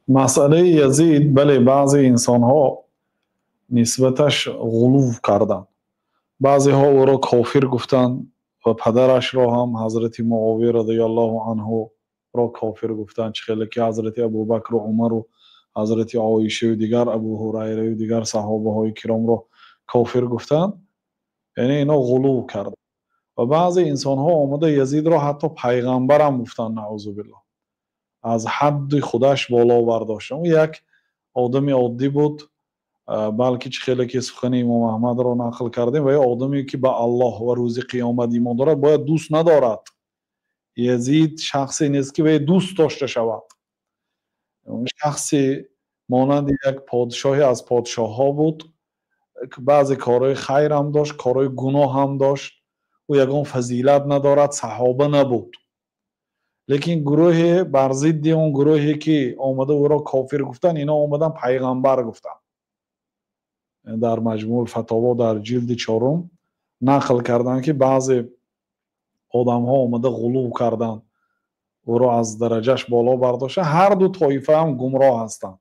مسئله یزید بله بعضی انسان ها نسبتش غلو کردند. بعضی ها او را کافر گفتند و پدرش را هم حضرت معاویه رضی الله عنه را کافر گفتند، چه خیلی که حضرت ابوبکر و عمر و حضرت عایشه و دیگر ابو هریره و دیگر صحابه های کرام را کافر گفتند. یعنی اینا غلو کردند. و بعضی انسان ها آمده یزید را حتی پیغمبر هم گفتند، نعوذ بالله، از حد خودش بالا برداشتن. او یک آدم عادی بود، بلکه چه خیلی که سخن امام احمد را نقل کردیم، و یا آدمی که به الله و روز قیامت ایمان دارد باید دوست ندارد. یزید شخصی نیست که باید دوست داشته شود. اون شخصی مانند یک پادشاهی از پادشاه ها بود که بعضی کارهای خیر هم داشت، کارهای گناه هم داشت. او یگان فضیلت ندارد، صحابه نبود. لیکن گروه بر ضد اون گروهی که آمده او را کافر گفتن، اینا آمدن پیغمبر گفتن. در مجموع الفتاوا در جلد 4 نقل کردن که بعضی آدم ها آمده غلو کردن، او را از درجهش بالا برداشته. هر دو طایفه هم گمراه هستند.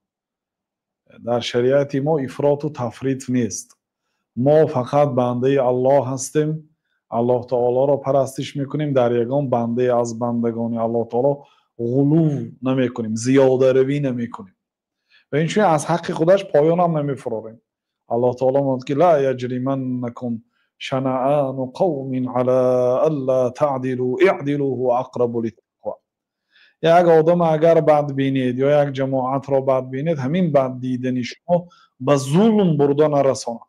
در شریعت ما افراط و تفریط نیست. ما فقط بنده الله هستیم، الله تعالی را پرستش میکنیم، در یگان بنده از بندگان الله تعالی غلو نمیکنیم، زیاده روی نمیکنیم و این چون از حق خودش پایان هم نمیفراریم. الله تعالی میگه که لا یجرمنکم شنآن قوم علی الا تعدلوا اعدلوا هو اقرب للتقوی. یک آدم اگر بد بینید یا یک جماعت را بد بینید، همین بد دیدن شما به ظلم بردن نرساند.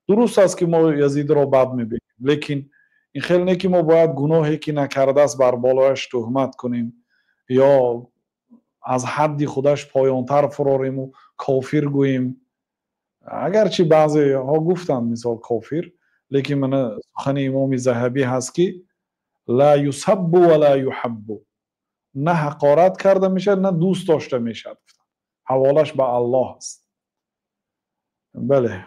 درست است که ما یزید را بد میبینیم، لیکن این خیلی نه که ما باید گناهی که نکرده است بر بالایش تهمت کنیم یا از حد خودش پایانتر فراریم و کافر گوییم. اگرچه بعضی ها گفتند مثال کافر، لیکن من سخن امام ذهبی هست که لا یسب ولا یحب، نه حقارت کرده میشه نه دوست داشته میشه. حوالش به الله است. بله.